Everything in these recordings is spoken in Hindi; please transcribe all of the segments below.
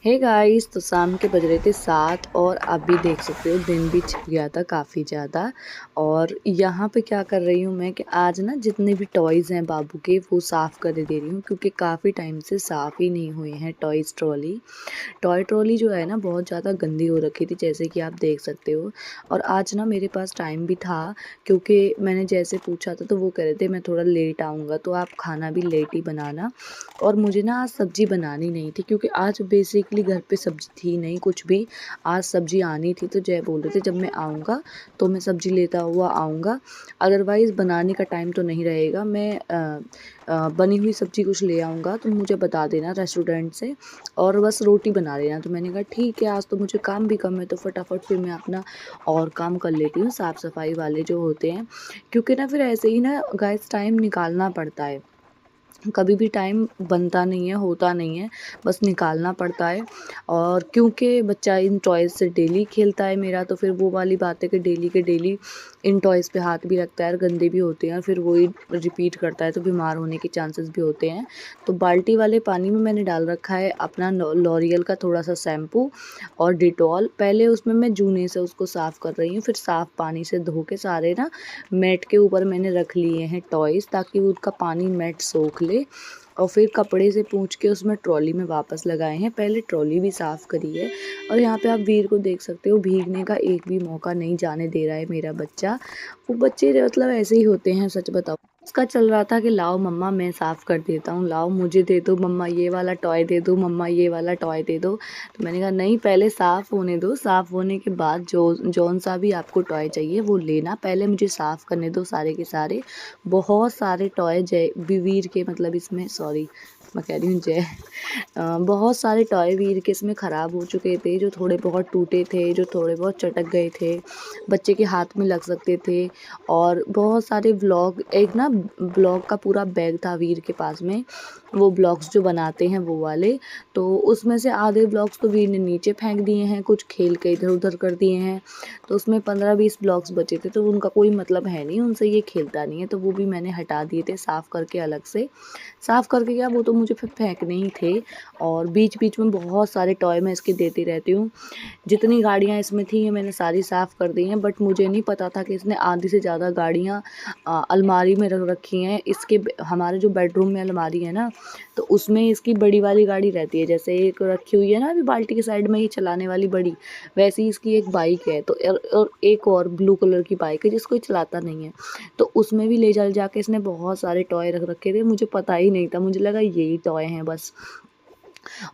हे गाइस, तो शाम के बज रहे थे 7 और अभी देख सकते हो दिन भी छिप गया था काफ़ी ज़्यादा। और यहाँ पे क्या कर रही हूँ मैं कि आज ना जितने भी टॉयज़ हैं बाबू के वो साफ़ कर दे रही हूँ, क्योंकि काफ़ी टाइम से साफ़ ही नहीं हुए हैं टॉयज़ ट्रॉली। टॉय ट्रॉली जो है ना बहुत ज़्यादा गंदी हो रखी थी, जैसे कि आप देख सकते हो। और आज ना मेरे पास टाइम भी था, क्योंकि मैंने जैसे पूछा था तो वो कह रहे थे मैं थोड़ा लेट आऊँगा तो आप खाना भी लेट ही बनाना। और मुझे ना आज सब्ज़ी बनानी नहीं थी, क्योंकि आज बेसिकली घर पे सब्ज़ी थी नहीं कुछ भी। आज सब्ज़ी आनी थी तो जय बोल रहे थे जब मैं आऊँगा तो मैं सब्ज़ी लेता हुआ आऊँगा, अदरवाइज़ बनाने का टाइम तो नहीं रहेगा। मैं बनी हुई सब्ज़ी कुछ ले आऊँगा तो मुझे बता देना रेस्टोरेंट से, और बस रोटी बना लेना। तो मैंने कहा ठीक है, आज तो मुझे काम भी कम है तो फटाफट फिर मैं अपना और काम कर लेती हूँ, साफ़ सफाई वाले जो होते हैं। क्योंकि ना फिर ऐसे ही ना गाइस टाइम निकालना पड़ता है, कभी भी टाइम बनता नहीं है, होता नहीं है, बस निकालना पड़ता है। और क्योंकि बच्चा इन टॉयज़ से डेली खेलता है मेरा, तो फिर वो वाली बात है कि डेली के डेली इन टॉयज़ पे हाथ भी रखता है और गंदे भी होते हैं, और फिर वही रिपीट करता है तो बीमार होने के चांसेस भी होते हैं। तो बाल्टी वाले पानी में मैंने डाल रखा है अपना लॉरियल का थोड़ा सा शैम्पू और डिटॉल। पहले उसमें मैं जूने से उसको साफ़ कर रही हूँ, फिर साफ़ पानी से धो के सारे ना मैट के ऊपर मैंने रख लिए हैं टॉयज़, ताकि उसका पानी मैट सोख ले। और फिर कपड़े से पोंछ के उसमें ट्रॉली में वापस लगाए हैं। पहले ट्रॉली भी साफ़ करी है। और यहाँ पे आप वीर को देख सकते हो, भीगने का एक भी मौका नहीं जाने दे रहा है मेरा बच्चा। वो बच्चे मतलब ऐसे ही होते हैं, सच बताओ। उसका चल रहा था कि लाओ मम्मा मैं साफ़ कर देता हूँ, लाओ मुझे दे दो मम्मा ये वाला टॉय दे दो, मम्मा ये वाला टॉय दे दो। तो मैंने कहा नहीं, पहले साफ़ होने दो, साफ़ होने के बाद जौन सा भी आपको टॉय चाहिए वो लेना, पहले मुझे साफ़ करने दो सारे के सारे। बहुत सारे टॉय जय वीर के, मतलब इसमें सॉरी मैं कह रही हूँ जय बहुत सारे टॉय वीर के इसमें ख़राब हो चुके थे, जो थोड़े बहुत टूटे थे, जो थोड़े बहुत चटक गए थे, बच्चे के हाथ में लग सकते थे। और बहुत सारे एक ना ब्लॉग का पूरा बैग था वीर के पास में, वो ब्लॉक्स जो बनाते हैं वो वाले। तो उसमें से आधे ब्लॉक्स तो वीर ने नीचे फेंक दिए हैं, कुछ खेल के इधर उधर कर दिए हैं। तो उसमें 15-20 ब्लॉक्स बचे थे, तो उनका कोई मतलब है नहीं, उनसे ये खेलता नहीं है, तो वो भी मैंने हटा दिए थे साफ़ करके अलग से। साफ़ करके क्या, वो तो मुझे फिर फेंकने ही थे। और बीच बीच में बहुत सारे टॉय मैं इसके देती रहती हूँ। जितनी गाड़ियाँ इसमें थी ये मैंने सारी साफ़ कर दी हैं, बट मुझे नहीं पता था कि इसने आधी से ज़्यादा गाड़ियाँ अलमारी में रख रखी हैं। हमारे जो बेडरूम में अलमारी है ना, तो उसमें इसकी बड़ी वाली गाड़ी रहती है, जैसे एक रखी हुई है ना अभी बाल्टी के साइड में ये चलाने वाली बड़ी, वैसे ही इसकी एक बाइक है। तो और एक और ब्लू कलर की बाइक है जिसको ये चलाता नहीं है। तो उसमें भी ले जा के इसने बहुत सारे टॉय रख रखे थे, मुझे पता ही नहीं था, मुझे लगा यही टॉय हैं बस।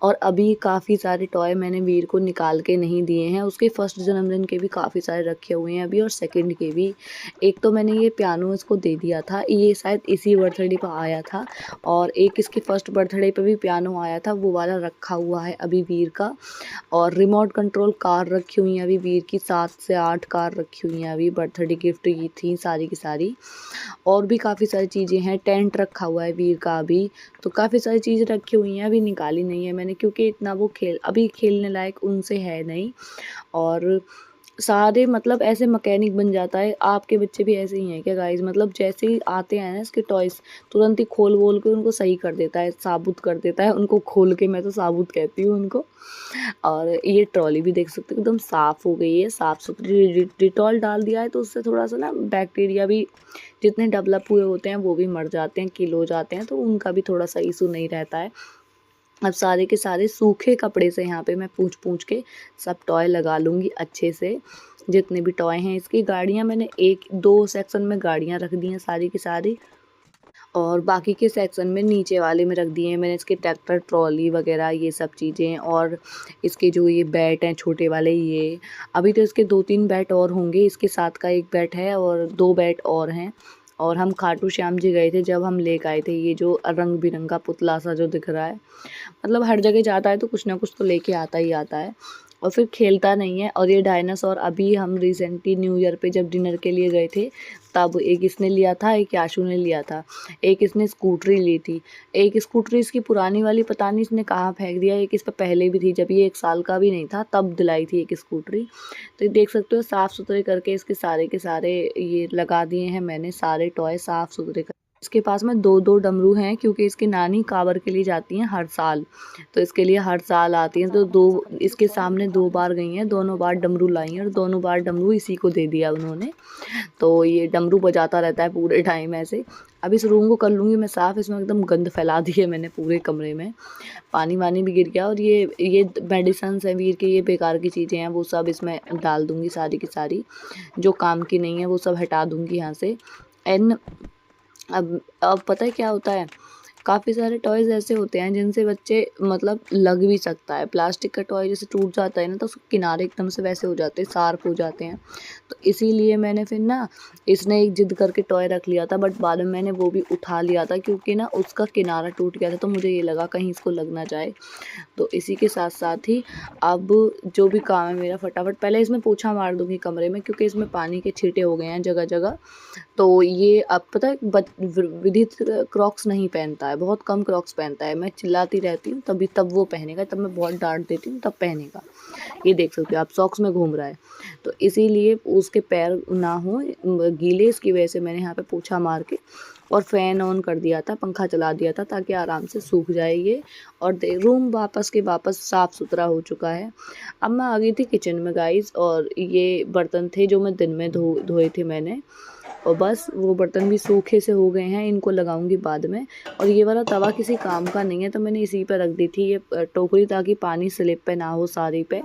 और अभी काफ़ी सारे टॉय मैंने वीर को निकाल के नहीं दिए हैं, उसके फर्स्ट जन्मदिन के भी काफ़ी सारे रखे हुए हैं अभी, और सेकंड के भी। एक तो मैंने ये पियानो इसको दे दिया था, ये शायद इसी बर्थडे पर आया था। और एक इसके फर्स्ट बर्थडे पे भी पियानो आया था, वो वाला रखा हुआ है अभी वीर का। और रिमोट कंट्रोल कार रखी हुई हैं अभी वीर की, 7 से 8 कार रखी हुई हैं अभी, बर्थडे गिफ्ट की थी सारी की सारी। और भी काफ़ी सारी चीज़ें हैं, टेंट रखा हुआ है वीर का अभी। तो काफ़ी सारी चीज़ें रखी हुई हैं, अभी निकाली नहीं है मैंने, क्योंकि इतना वो अभी खेलने लायक उनसे है नहीं। और सारे मतलब ऐसे मैकेनिक बन जाता है। आपके बच्चे भी ऐसे ही हैं क्या गाइस? मतलब जैसे ही आते हैं ना इसके टॉयज़, तुरंत ही खोल वोल के उनको सही कर देता है, साबुत कर देता है उनको खोल के, मैं तो साबुत कहती हूँ उनको। और ये ट्रॉली भी देख सकते हो एकदम साफ़ हो गई है, साफ़ सुथरी। डिटॉल डाल दिया है तो उससे थोड़ा सा ना बैक्टीरिया भी जितने डेवलप हुए होते हैं वो भी मर जाते हैं, किल हो जाते हैं, तो उनका भी थोड़ा सा इशू नहीं रहता है। अब सारे के सारे सूखे कपड़े से यहाँ पे मैं पूंछ के सब टॉय लगा लूँगी अच्छे से। जितने भी टॉय हैं इसकी, गाड़ियाँ मैंने 1-2 सेक्शन में गाड़ियाँ रख दी हैं सारी की सारी, और बाकी के सेक्शन में नीचे वाले में रख दिए हैं मैंने इसके ट्रैक्टर ट्रॉली वगैरह ये सब चीज़ें। और इसके जो ये बैट हैं छोटे वाले, ये अभी तो इसके 2-3 बैट और होंगे, इसके साथ का एक बैट है और 2 बैट और हैं। और हम खाटू श्याम जी गए थे जब हम लेकर आए थे ये जो रंग बिरंगा पुतला सा जो दिख रहा है। मतलब हर जगह जाता है तो कुछ ना कुछ तो लेके आता ही आता है, और फिर खेलता नहीं है। और ये डायनासोर अभी हम रिसेंटली न्यू ईयर पे जब डिनर के लिए गए थे, तब एक इसने लिया था, एक याशु ने लिया था, एक इसने स्कूटरी ली थी। एक स्कूटरी इसकी पुरानी वाली पता नहीं इसने कहाँ फेंक दिया, एक इस पे पहले भी थी जब ये 1 साल का भी नहीं था तब दिलाई थी एक स्कूटरी। तो ये देख सकते हो साफ़ सुथरे करके इसके सारे के सारे ये लगा दिए हैं मैंने, सारे टॉय साफ़ सुथरे इसके पास में 2-2 डमरू हैं क्योंकि इसकी नानी कांवड़ के लिए जाती हैं हर साल, तो इसके लिए हर साल आती हैं। तो 2 इसके सामने 2 बार गई हैं, दोनों बार डमरू लाई हैं और दोनों बार डमरू इसी को दे दिया उन्होंने। तो ये डमरू बजाता रहता है पूरे टाइम ऐसे। अब इस रूम को कर लूँगी मैं साफ़, इसमें एकदम गंद फैला दी है मैंने पूरे कमरे में। पानी-वानी भी गिर गया और ये मेडिसिन्स हैं वीर के, ये बेकार की चीज़ें हैं, वो सब इसमें डाल दूँगी सारी की सारी। जो काम की नहीं है वो सब हटा दूँगी यहाँ से। एंड अब पता है क्या होता है, काफ़ी सारे टॉयज़ ऐसे होते हैं जिनसे बच्चे मतलब लग भी सकता है। प्लास्टिक का टॉय जैसे टूट जाता है ना तो उसके किनारे एकदम से वैसे हो जाते हैं, शार्प हो जाते हैं। तो इसीलिए मैंने फिर ना इसने एक ज़िद करके टॉय रख लिया था, बट बाद में मैंने वो भी उठा लिया था क्योंकि ना उसका किनारा टूट गया था, तो मुझे ये लगा कहीं इसको लग ना जाए। तो इसी के साथ-साथ ही अब जो भी काम है मेरा फटाफट पहले इसमें पोछा मार दूँगी कमरे में, क्योंकि इसमें पानी के छींटे हो गए हैं जगह-जगह। तो ये अब पता है विदित क्रॉक्स नहीं पहनता है, बहुत कम क्रॉक्स पहनता है। मैं चिल्लाती रहती हूँ तब वो पहनेगा, तब मैं बहुत डाँट देती हूँ तब पहनेगा। ये देख सकते हो आप, सॉक्स में घूम रहा है। तो इसीलिए उसके पैर ना हो गीले, इसकी वजह से मैंने यहाँ पे पोछा मार के और फ़ैन ऑन कर दिया था, पंखा चला दिया था ताकि आराम से सूख जाए ये। और रूम वापस के वापस साफ़ सुथरा हो चुका है। अब मैं आ गई थी किचन में गाइज़, और ये बर्तन थे जो मैं दिन में धोए थे मैंने, और बस वो बर्तन भी सूखे से हो गए हैं, इनको लगाऊंगी बाद में। और ये वाला तवा किसी काम का नहीं है, तो मैंने इसी पे रख दी थी ये टोकरी, ताकि पानी स्लिप पे ना हो सारी पे।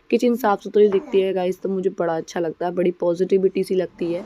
किचन साफ़ सुथरी दिखती है गाइस, तो मुझे बड़ा अच्छा लगता है, बड़ी पॉजिटिविटी सी लगती है।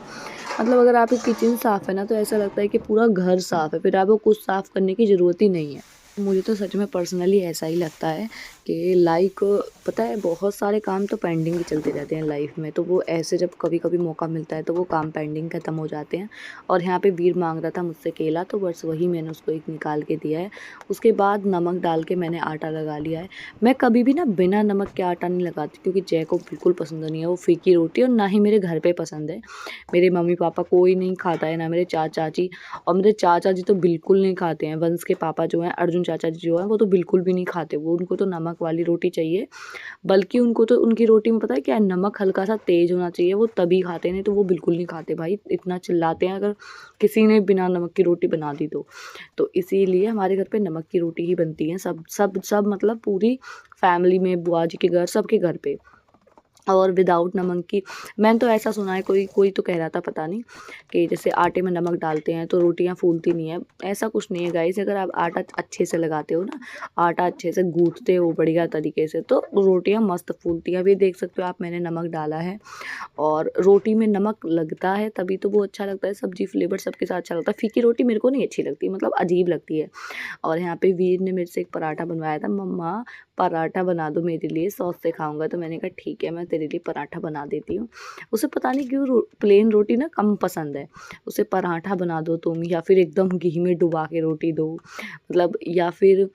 मतलब अगर आपकी किचन साफ़ है ना तो ऐसा लगता है कि पूरा घर साफ़ है, फिर आपको कुछ साफ़ करने की ज़रूरत ही नहीं है। मुझे तो सच में पर्सनली ऐसा ही लगता है कि लाइक पता है बहुत सारे काम तो पेंडिंग ही चलते रहते हैं लाइफ में, तो वो ऐसे जब कभी कभी मौका मिलता है तो वो काम पेंडिंग ख़त्म हो जाते हैं। और यहाँ पे वीर मांग रहा था मुझसे केला, तो बस वही मैंने उसको एक निकाल के दिया है। उसके बाद नमक डाल के मैंने आटा लगा लिया है। मैं कभी भी ना बिना नमक के आटा नहीं लगाती, क्योंकि जय को बिल्कुल पसंद नहीं है वो फीकी रोटी, और ना ही मेरे घर पर पसंद है। मेरे मम्मी पापा कोई नहीं खाता है, ना मेरे चाची, और मेरे चाचा जी तो बिल्कुल नहीं खाते हैं। वंश के पापा जो हैं, अर्जुन चाचा जी जो हैं, वो तो बिल्कुल भी नहीं खाते। वो उनको तो नमक वाली रोटी चाहिए, बल्कि उनको तो उनकी रोटी में पता है क्या है, नमक हल्का सा तेज़ होना चाहिए, वो तभी खाते हैं, नहीं तो वो बिल्कुल नहीं खाते। भाई इतना चिल्लाते हैं अगर किसी ने बिना नमक की रोटी बना दी तो इसीलिए हमारे घर पे नमक की रोटी ही बनती है। सब सब सब मतलब पूरी फैमिली में, बुआ जी के घर, सबके घर पे, और विदाउट नमक की। मैंने तो ऐसा सुना है, कोई तो कह रहा था पता नहीं, कि जैसे आटे में नमक डालते हैं तो रोटियां फूलती नहीं है। ऐसा कुछ नहीं है गाइस, अगर आप आटा अच्छे से लगाते हो ना, आटा अच्छे से गूँथते हो बढ़िया तरीके से, तो रोटियां मस्त फूलती हैं। अब ये देख सकते हो आप, मैंने नमक डाला है, और रोटी में नमक लगता है तभी तो वो अच्छा लगता है, सब्जी फ्लेवर सबके साथ अच्छा लगता है। फीकी रोटी मेरे को नहीं अच्छी लगती, मतलब अजीब लगती है। और यहाँ पे वीर ने मेरे से एक पराठा बनवाया था, मम्मा पराठा बना दो मेरे लिए, सॉस से खाऊंगा। तो मैंने कहा ठीक है, मैं तेरे लिए पराठा बना देती हूँ। उसे पता नहीं क्यों प्लेन रोटी ना कम पसंद है, उसे पराठा बना दो तुम, या फिर एकदम घी में डुबा के रोटी दो, मतलब, या फिर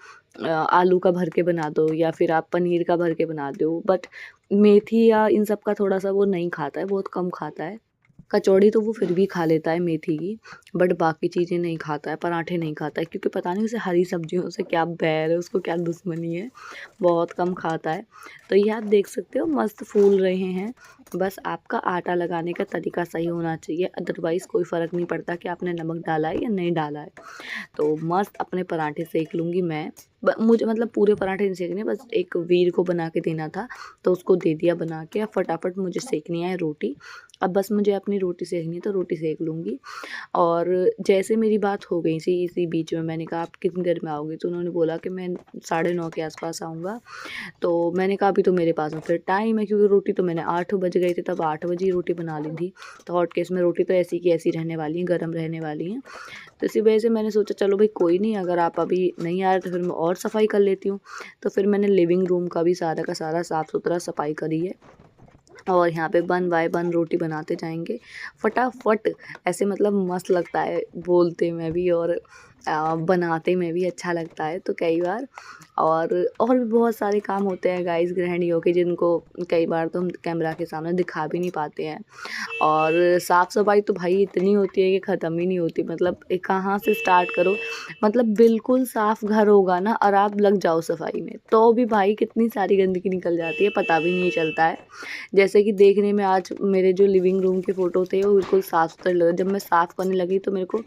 आलू का भर के बना दो, या फिर आप पनीर का भर के बना दो। बट मेथी या इन सब का थोड़ा सा वो नहीं खाता है, बहुत कम खाता है। कचौड़ी तो वो फिर भी खा लेता है मेथी की, बट बाकी चीज़ें नहीं खाता है, पराठे नहीं खाता है, क्योंकि पता नहीं उसे हरी सब्जियों से क्या बैर है, उसको क्या दुश्मनी है, बहुत कम खाता है। तो ये आप देख सकते हो मस्त फूल रहे हैं। बस आपका आटा लगाने का तरीका सही होना चाहिए, अदरवाइज़ कोई फ़र्क नहीं पड़ता कि आपने नमक डाला है या नहीं डाला है। तो मस्त अपने पराठे सेक लूँगी मैं। मुझे मतलब पूरे पराठे नहीं सेकने, बस एक वीर को बना के देना था, तो उसको दे दिया बना के। अब फटाफट मुझे सेकनी है रोटी। अब बस मुझे अपनी रोटी सेकनी है तो रोटी सेक लूँगी। और जैसे मेरी बात हो गई थी इसी बीच में, मैंने कहा आप कितनी देर में आओगे, तो उन्होंने बोला कि मैं 9:30 के आसपास आऊँगा। तो मैंने कहा अभी तो मेरे पास में फिर टाइम है, क्योंकि रोटी तो मैंने 8 बज गई थी, तब 8 बजे ही रोटी बना ली थी। तो हॉट केस में रोटी तो ऐसी की ऐसी रहने वाली है, गर्म रहने वाली हैं। तो इसी वजह से मैंने सोचा चलो भाई कोई नहीं, अगर आप अभी नहीं आ रहे तो फिर मैं और सफाई कर लेती हूँ। तो फिर मैंने लिविंग रूम का भी सारा का सारा साफ़ सुथरा सफाई करी है, और यहाँ पे 1 बाय 1 रोटी बनाते जाएंगे फटाफट। ऐसे मतलब मस्त लगता है बोलते में भी, और बनाते में भी अच्छा लगता है तो कई बार। और भी बहुत सारे काम होते हैं गाइस गृहिणियों के, जिनको कई बार तो हम कैमरा के सामने दिखा भी नहीं पाते हैं। और साफ़ सफाई तो भाई इतनी होती है कि ख़त्म ही नहीं होती, मतलब कहाँ से स्टार्ट करो। मतलब बिल्कुल साफ़ घर होगा ना और आप लग जाओ सफाई में तो भी भाई कितनी सारी गंदगी निकल जाती है, पता भी नहीं चलता है। जैसे कि देखने में आज मेरे जो लिविंग रूम के फ़ोटो थे वो बिल्कुल साफ़ सुथरे लग रहे। जब मैं साफ़ करने लगी तो मेरे को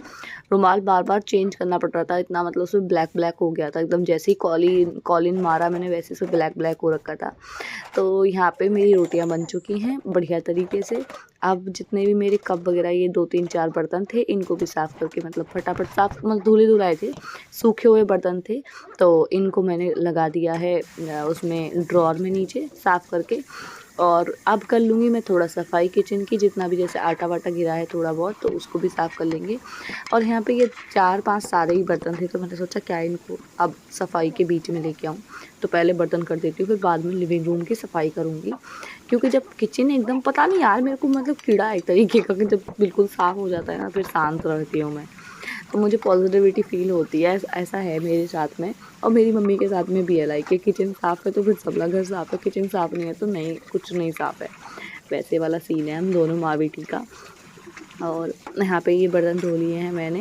रुमाल बार बार चेंज करना पड़ रहा था, इतना मतलब उसमें ब्लैक ब्लैक हो गया था एकदम। जैसे ही कॉलिन मारा मैंने वैसे से ब्लैक ब्लैक हो रखा था। तो यहाँ पे मेरी रोटियाँ बन चुकी हैं बढ़िया तरीके से। अब जितने भी मेरे कप वगैरह ये 2-3-4 बर्तन थे इनको भी साफ़ करके मतलब फटाफट साफ़, मतलब धुले धुलाए थे, सूखे हुए बर्तन थे तो इनको मैंने लगा दिया है उसमें ड्रॉर में नीचे साफ़ करके। और अब कर लूँगी मैं थोड़ा सफाई किचन की, जितना भी जैसे आटा वाटा गिरा है थोड़ा बहुत तो उसको भी साफ़ कर लेंगे। और यहाँ पे ये 4-5 सारे ही बर्तन थे तो मैंने सोचा क्या इनको अब सफाई के बीच में लेके आऊँ, तो पहले बर्तन कर देती हूँ फिर बाद में लिविंग रूम की सफाई करूँगी। क्योंकि जब किचन एकदम पता नहीं यार मेरे को मतलब कीड़ा एक तरीके का कि जब बिल्कुल साफ़ हो जाता है ना फिर शांत रहती हूँ मैं, तो मुझे पॉजिटिविटी फ़ील होती है। ऐसा है मेरे साथ में और मेरी मम्मी के साथ में भी है। लाइक कि किचन साफ़ है तो फिर सबला घर साफ़ है, किचन साफ़ नहीं है तो नहीं, कुछ नहीं साफ़ है, वैसे वाला सीन है हम दोनों माँ बेटी का। और यहाँ पे ये बर्तन धो लिए हैं मैंने।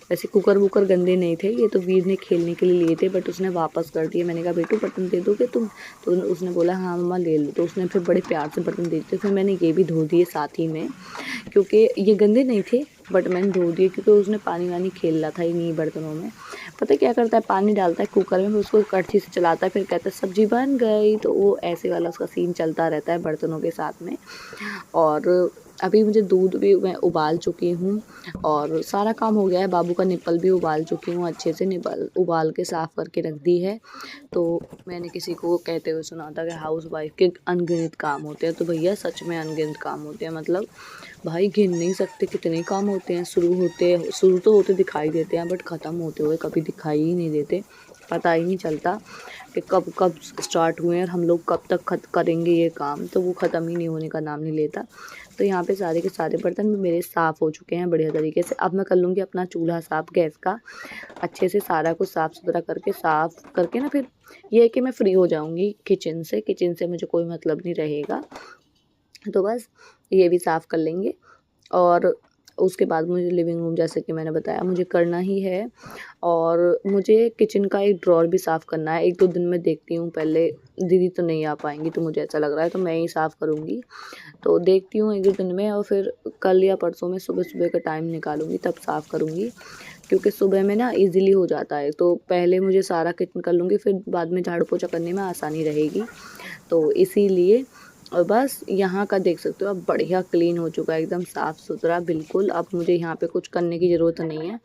वैसे कुकर वुकर गंदे नहीं थे, ये तो वीर ने खेलने के लिए लिए थे बट उसने वापस कर दिए। मैंने कहा बेटू बर्तन दे दोगे तुम, तो उसने बोला हाँ मम्मा ले लो, तो उसने फिर बड़े प्यार से बर्तन दे दिए। फिर मैंने ये भी धो दिए साथ ही में, क्योंकि ये गंदे नहीं थे बट मैंने धो दिए क्योंकि उसने पानी वानी खेल रहा था इन्हीं बर्तनों में। पता है क्या करता है, पानी डालता है कुकर में फिर उसको कड़छी से चलाता है, फिर कहता है सब्जी बन गई, तो वो ऐसे वाला उसका सीन चलता रहता है बर्तनों के साथ में। और अभी मुझे दूध भी मैं उबाल चुकी हूँ और सारा काम हो गया है। बाबू का निप्पल भी उबाल चुकी हूँ, अच्छे से निप्पल उबाल के साफ़ करके रख दी है। तो मैंने किसी को कहते हुए सुना था कि हाउस वाइफ के अनगिनत काम होते हैं, तो भैया सच में अनगिनत काम होते हैं। मतलब भाई गिन नहीं सकते कितने काम होते हैं। शुरू तो होते दिखाई देते हैं बट ख़त्म होते हुए कभी दिखाई ही नहीं देते। पता ही नहीं चलता कि कब कब स्टार्ट हुए और हम लोग कब तक करेंगे ये काम, तो वो ख़त्म ही नहीं होने का नाम नहीं लेता। तो यहाँ पे सारे के सारे बर्तन भी मेरे साफ़ हो चुके हैं बढ़िया तरीके से। अब मैं कर लूँगी अपना चूल्हा साफ़ गैस का, अच्छे से सारा कुछ साफ़ सुथरा करके साफ़ करके ना फिर ये है कि मैं फ्री हो जाऊँगी किचन से मुझे कोई मतलब नहीं रहेगा। तो बस ये भी साफ़ कर लेंगे और उसके बाद मुझे लिविंग रूम जैसे कि मैंने बताया मुझे करना ही है। और मुझे किचन का एक ड्रॉर भी साफ़ करना है। 1-2 दिन में देखती हूँ, पहले दीदी तो नहीं आ पाएँगी तो मुझे ऐसा लग रहा है तो मैं ही साफ़ करूँगी। तो देखती हूँ 1-2 दिन में और फिर कल या परसों में सुबह-सुबह का टाइम निकालूँगी तब साफ़ करूँगी। क्योंकि सुबह में ना ईज़िली हो जाता है, तो पहले मुझे सारा किचन कर लूँगी फिर बाद में झाड़ू पोछा करने में आसानी रहेगी। तो इसीलिए और बस यहाँ का देख सकते हो अब बढ़िया क्लीन हो चुका है, एकदम साफ़ सुथरा बिल्कुल। अब मुझे यहाँ पे कुछ करने की ज़रूरत नहीं है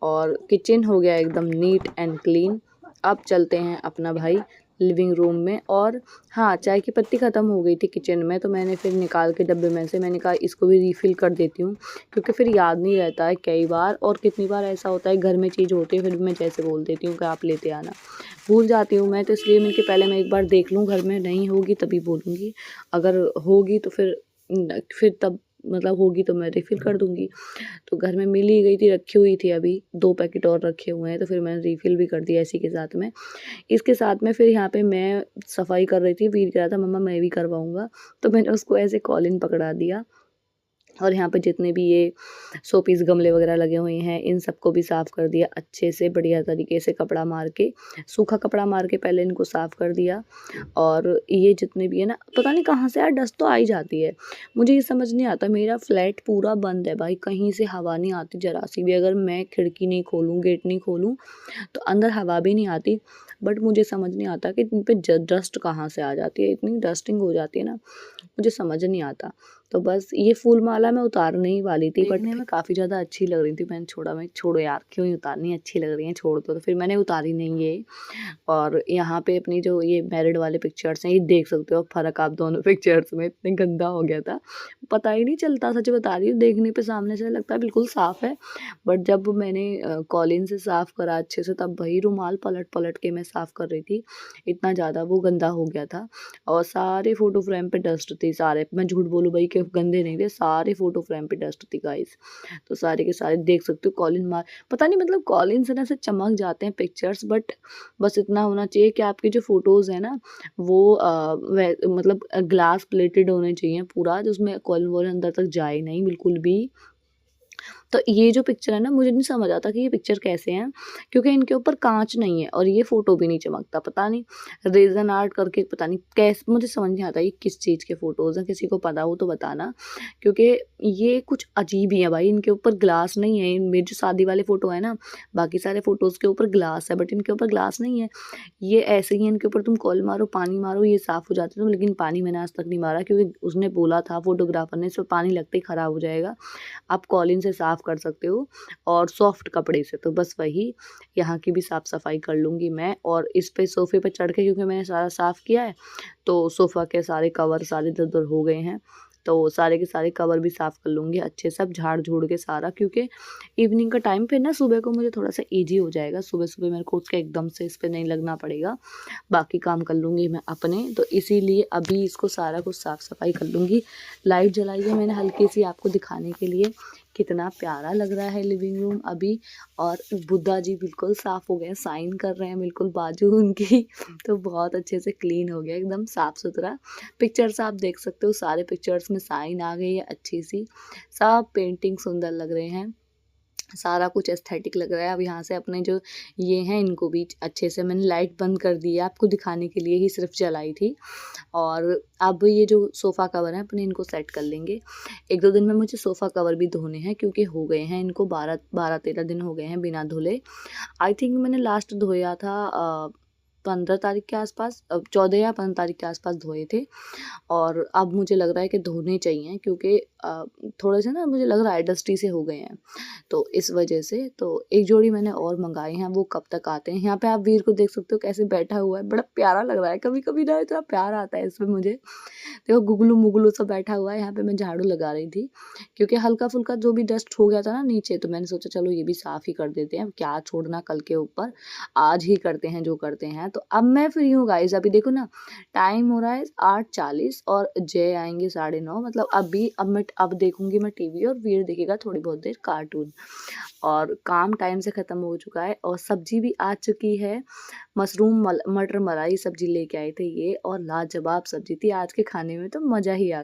और किचन हो गया एकदम नीट एंड क्लीन। अब चलते हैं अपना भाई लिविंग रूम में। और हाँ, चाय की पत्ती ख़त्म हो गई थी किचन में तो मैंने फिर निकाल के डब्बे में से मैंने कहा इसको भी रिफ़िल कर देती हूँ, क्योंकि फिर याद नहीं रहता है कई बार। और कितनी बार ऐसा होता है घर में चीज़ होती है फिर भी मैं जैसे बोल देती हूँ कि आप लेते आना, भूल जाती हूँ मैं। तो इसलिए मैंने कि पहले मैं एक बार देख लूँ, घर में नहीं होगी तभी बोलूँगी, अगर होगी तो फिर तब मतलब होगी तो मैं रिफ़िल कर दूँगी। तो घर में मिल ही गई थी, रखी हुई थी, अभी 2 पैकेट और रखे हुए हैं तो फिर मैंने रिफ़िल भी कर दिया इसी के साथ में। इसके साथ में फिर यहाँ पे मैं सफाई कर रही थी, वीर कह रहा था मम्मा मैं भी करवाऊँगा, तो मैंने उसको ऐसे कॉलिन पकड़ा दिया। और यहाँ पे जितने भी ये शो पीस गमले वगैरह लगे हुए हैं इन सबको भी साफ़ कर दिया अच्छे से बढ़िया तरीके से, कपड़ा मार के, सूखा कपड़ा मार के पहले इनको साफ़ कर दिया। और ये जितने भी है ना, पता नहीं कहाँ से यार डस्ट तो आ ही जाती है, मुझे ये समझ नहीं आता। मेरा फ्लैट पूरा बंद है भाई, कहीं से हवा नहीं आती ज़रा सी भी। अगर मैं खिड़की नहीं खोलूँ, गेट नहीं खोलूँ तो अंदर हवा भी नहीं आती। बट मुझे समझ नहीं आता कि इन पे डस्ट कहाँ से आ जाती है, इतनी डस्टिंग हो जाती है ना, मुझे समझ नहीं आता। तो बस ये फूल माला मैं उतारने ही वाली थी, देखने में काफ़ी ज़्यादा अच्छी लग रही थी। मैंने छोड़ा, मैं छोड़ो यार क्यों ही उतारनी, अच्छी लग रही हैं छोड़ दो, तो फिर मैंने उतारी नहीं ये। और यहाँ पे अपनी जो ये मैरिड वाले पिक्चर्स हैं ये देख सकते हो फ़र्क आप दोनों पिक्चर्स में, इतने गंदा हो गया था पता ही नहीं चलता। सच बता रही हूँ, देखने पे सामने से लगता है बिल्कुल साफ़ है बट जब मैंने कॉलिन से साफ़ करा अच्छे से तब वही रुमाल पलट पलट के मैं साफ़ कर रही थी, इतना ज़्यादा वो गंदा हो गया था। और सारे फ़ोटो फ्रेम पे डस्ट थी, सारे, मैं झूठ बोलूँ भाई कि के गंदे नहीं थे, सारे फ़ोटो फ्रेम पे डस्ट थी गाइस। तो सारे के सारे देख सकते हो कॉलिन मार, पता नहीं मतलब कॉलिन से ना ऐसे चमक जाते हैं पिक्चर्स, बट बस इतना होना चाहिए कि आपकी जो फ़ोटोज़ है ना वो मतलब ग्लास प्लेटेड होने चाहिए पूरा, जिसमें कॉलिन वॉलिन अंदर तक जाए नहीं बिल्कुल भी। तो ये जो पिक्चर है ना, मुझे नहीं समझ आता कि ये पिक्चर कैसे हैं, क्योंकि इनके ऊपर कांच नहीं है और ये फ़ोटो भी नहीं चमकता। पता नहीं रेज़न आर्ट करके, पता नहीं कैसे, मुझे समझ नहीं आता ये किस चीज़ के फ़ोटोज़ हैं। किसी को पता हो तो बताना, क्योंकि ये कुछ अजीब ही है भाई। इनके ऊपर ग्लास नहीं है। मेरी जो शादी वाले फ़ोटो है ना, बाकी सारे फ़ोटोज़ के ऊपर ग्लास है, बट इनके ऊपर ग्लास नहीं है। ये ऐसे ही है, इनके ऊपर तुम कॉल मारो, पानी मारो, ये साफ़ हो जाते हैं। लेकिन पानी मैंने आज तक नहीं मारा, क्योंकि उसने बोला था फ़ोटोग्राफ़र ने, इसमें पानी लगते ही ख़राब हो जाएगा, आप कॉलिन से साफ़ कर सकते हो और सॉफ्ट कपड़े से। तो बस वही यहाँ की भी साफ़ सफाई कर लूँगी मैं। और इस पे सोफ़े पे चढ़ के, क्योंकि मैंने सारा साफ़ किया है, तो सोफ़ा के सारे कवर सारे इधर-उधर हो गए हैं, तो सारे के सारे कवर भी साफ़ कर लूँगी अच्छे, सब झाड़-झूड़ के सारा, क्योंकि इवनिंग का टाइम फिर ना सुबह को मुझे थोड़ा-सा ईज़ी हो जाएगा। सुबह-सुबह मेरे को उठ के एकदम से इस पे नहीं लगना पड़ेगा, बाकी काम कर लूँगी मैं अपने। तो इसीलिए अभी इसको सारा कुछ साफ़-सफ़ाई कर लूँगी। लाइट जलाई है मैंने हल्की-सी आपको दिखाने के लिए, कितना प्यारा लग रहा है लिविंग रूम अभी। और बुद्धा जी बिल्कुल साफ़ हो गए हैं, साइन कर रहे हैं बिल्कुल बाजू उनकी तो बहुत अच्छे से क्लीन हो गया, एकदम साफ़-सुथरा। पिक्चर्स आप देख सकते हो, सारे पिक्चर्स में साइन आ गई है अच्छी-सी, सब पेंटिंग सुंदर लग रहे हैं। सारा कुछ एस्थेटिक लग रहा है। अब यहाँ से अपने जो ये हैं, इनको भी अच्छे से मैंने लाइट बंद कर दी है, आपको दिखाने के लिए ही सिर्फ जलाई थी। और अब ये जो सोफ़ा कवर है अपने, इनको सेट कर लेंगे। 1-2 दिन में मुझे सोफ़ा कवर भी धोने हैं, क्योंकि हो गए हैं इनको 12-13 दिन हो गए हैं बिना धुले। आई थिंक मैंने लास्ट धोया था 15 तारीख के आसपास, 14 या 15 तारीख के आसपास धोए थे। और अब मुझे लग रहा है कि धोने चाहिए, क्योंकि थोड़े से ना मुझे लग रहा है डस्टी से हो गए हैं, तो इस वजह से। तो एक जोड़ी मैंने और मंगाए हैं, वो कब तक आते हैं। यहाँ पे आप वीर को देख सकते हो कैसे बैठा हुआ है, बड़ा प्यारा लग रहा है। कभी कभी ना इतना प्यार आता है इसमें मुझे। देखो गुगलू मुगलू सा बैठा हुआ है। यहाँ पे मैं झाड़ू लगा रही थी, क्योंकि हल्का फुल्का जो भी डस्ट हो गया था ना नीचे, तो मैंने सोचा चलो ये भी साफ़ ही कर देते हैं, अब क्या छोड़ना कल के ऊपर, आज ही करते हैं जो करते हैं। तो अब मैं फ्री हूँ गाइस, अभी देखो ना टाइम हो रहा है 8:40 और जय आएंगे 9:30, मतलब अब देखूंगी मैं टीवी, और वीर देखेगा थोड़ी बहुत देर कार्टून। और काम टाइम से ख़त्म हो चुका है, और सब्जी भी आ चुकी है। मशरूम मटर मलाई सब्जी लेके आए थे ये, और लाजवाब सब्जी थी। आज के खाने में तो मज़ा ही आ